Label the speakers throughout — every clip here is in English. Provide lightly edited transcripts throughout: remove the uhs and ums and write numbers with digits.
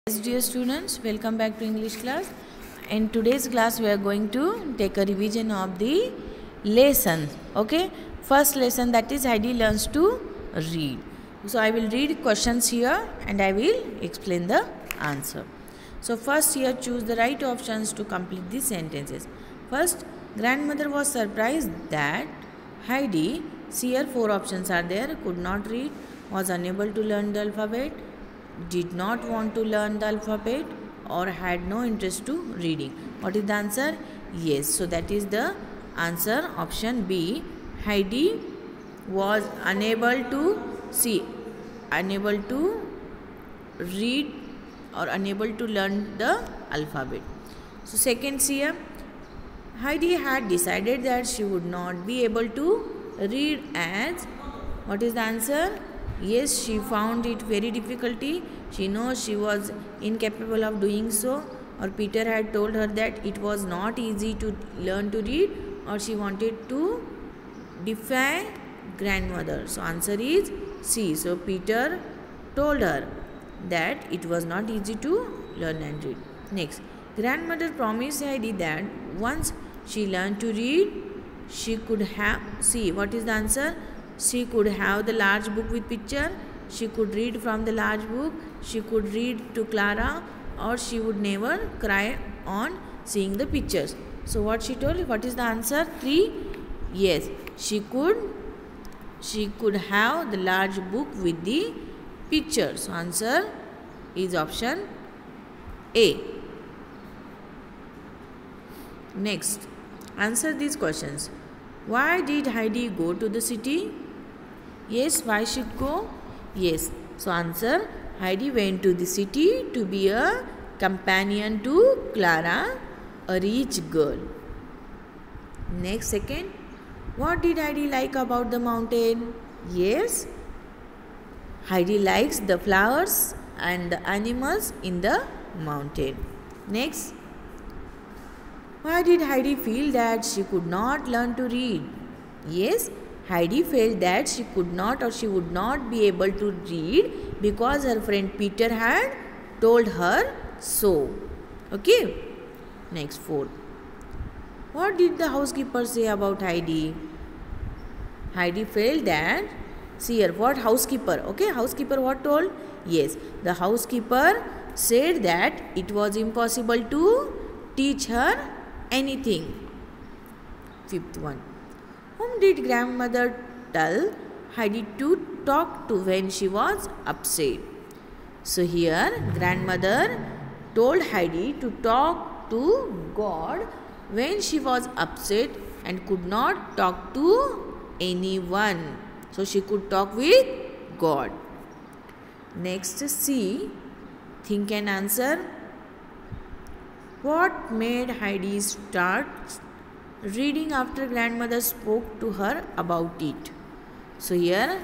Speaker 1: Yes, dear students, welcome back to English class. In today's class, we are going to take a revision of the lessons. Okay, first lesson, that is Heidi learns to read. So I will read questions here and I will explain the answer. So first here, choose the right options to complete the sentences. First, grandmother was surprised that Heidi, see here 4 options are there, could not read, was unable to learn the alphabet, did not want to learn the alphabet, or had no interest to reading. What is the answer? Yes. So that is the answer, option B. Heidi was unable to see, unable to read or unable to learn the alphabet. So second here, Heidi had decided that she would not be able to read as, what is the answer? Yes, she found it very difficulty. She knows she was incapable of doing so, or Peter had told her that it was not easy to learn to read, or she wanted to defy grandmother. So answer is C. So Peter told her that it was not easy to learn and read. Next, grandmother promised Heidi that once she learned to read, she could have, see, what is the answer? She could have the large book with picture, she could read from the large book, she could read to Clara, or she would never cry on seeing the pictures. So what she told, what is the answer? 3. Yes, she could have the large book with the picture. So answer is option A. Next, answer these questions. Why did Heidi go to the city? Yes, why should go? Yes. So answer, Heidi went to the city to be a companion to Clara, a rich girl. Next, second, what did Heidi like about the mountain? Yes, Heidi likes the flowers and the animals in the mountain. Next, why did Heidi feel that she could not learn to read? Yes, Heidi felt that she could not or she would not be able to read because her friend Peter had told her so. Okay. Next, 4. What did the housekeeper say about Heidi? Heidi felt that, see here, what housekeeper? Okay, housekeeper what told? Yes, the housekeeper said that it was impossible to teach her anything. 5th one. Whom did grandmother tell Heidi to talk to when she was upset? So here grandmother told Heidi to talk to God when she was upset and could not talk to anyone. So she could talk with God. Next, C. Think and answer. What made Heidi start reading after grandmother spoke to her about it? So here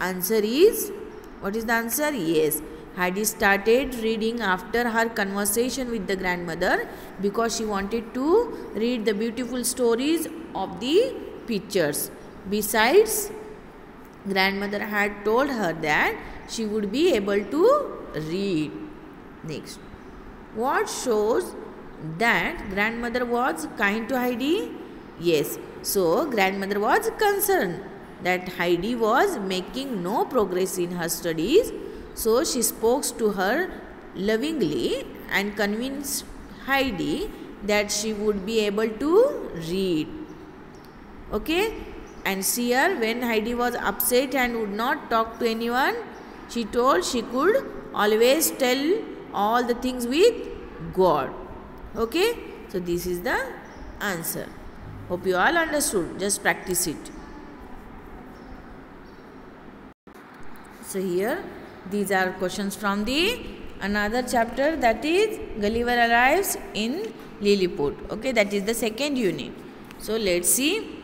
Speaker 1: answer is, what is the answer? Yes, Heidi started reading after her conversation with the grandmother because she wanted to read the beautiful stories of the pictures. Besides, grandmother had told her that she would be able to read. Next, what shows that grandmother was kind to Heidi? Yes, so grandmother was concerned that Heidi was making no progress in her studies, so she spoke to her lovingly and convinced Heidi that she would be able to read. Okay, and see here, when Heidi was upset and would not talk to anyone, she told she could always tell all the things with God. Okay, so this is the answer. Hope you all understood. Just practice it. So here these are questions from the another chapter, that is Gulliver arrives in Lilliput. Okay, that is the 2nd unit. So let's see.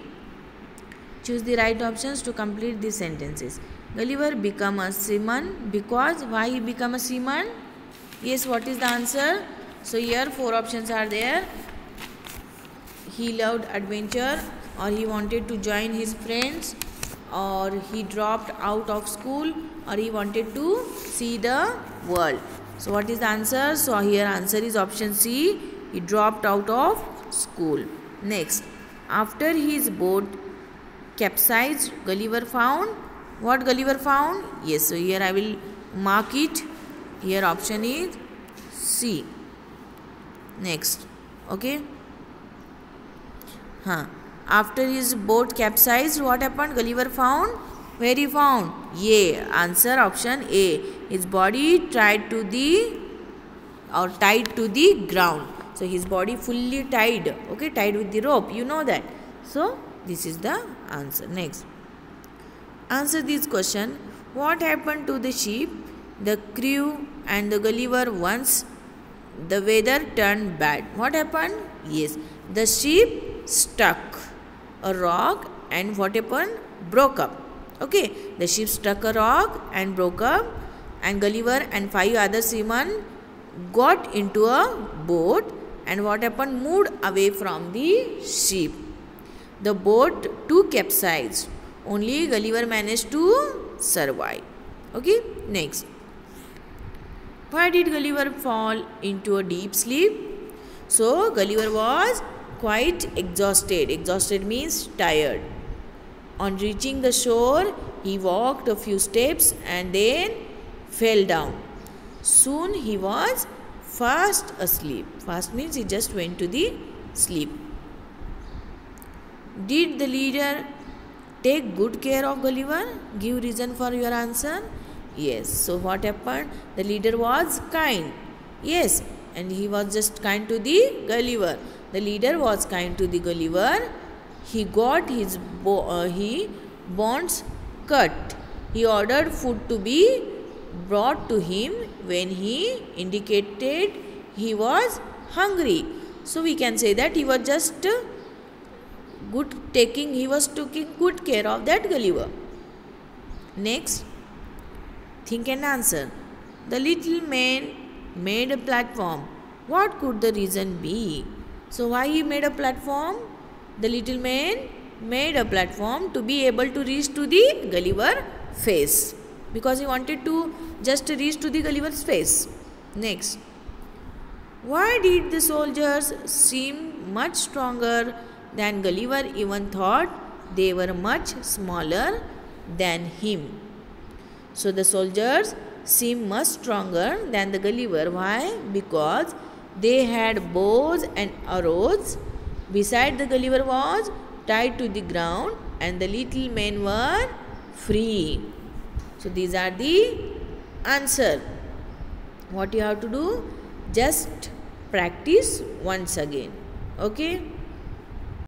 Speaker 1: Choose the right options to complete these sentences. Gulliver become a seaman because, why he become a seaman? Yes, what is the answer? So here 4 options are there. He loved adventure, or he wanted to join his friends, or he dropped out of school, or he wanted to see the world. So what is the answer? So here answer is option C. He dropped out of school. Next, after his boat capsized, Gulliver found what? Gulliver found? Yes. So here I will mark it. Here option is C. Next, okay. After his boat capsized, what happened? Gulliver found? Where he found? Yeah, answer option A. His body tied to the ground. So his body fully tied, okay, tied with the rope. You know that. So this is the answer. Next, answer this question. What happened to the ship, the crew, and the Gulliver once the weather turned bad? What happened? Yes, the ship stuck a rock and what happened? Broke up. Okay, the ship struck a rock and broke up, and Gulliver and 5 other seamen got into a boat and what happened? Moved away from the ship. The boat too capsized. Only Gulliver managed to survive. Okay, next. Why did Gulliver fall into a deep sleep? So Gulliver was quite exhausted. Exhausted means tired. On reaching the shore, he walked a few steps and then fell down. Soon he was fast asleep. Fast means he just went to the sleep. Did the leader take good care of Gulliver? Give reason for your answer. Yes. So what happened? The leader was kind. Yes. And he was just kind to the Gulliver. The leader was kind to the Gulliver. He got his bonds cut. He ordered food to be brought to him when he indicated he was hungry. So we can say that he was just taking good care of that Gulliver. Next, think and answer. The little man made a platform. What could the reason be? So why he made a platform? The little man made a platform to be able to reach to the Gulliver face, because he wanted to just reach to the Gulliver's face. Next, why did the soldiers seem much stronger than Gulliver even thought they were much smaller than him? So the soldiers seem much stronger than the Gulliver. Why? Because they had bows and arrows. Beside, the Gulliver was tied to the ground and the little men were free. So these are the answer. What you have to do? Just practice once again. Okay.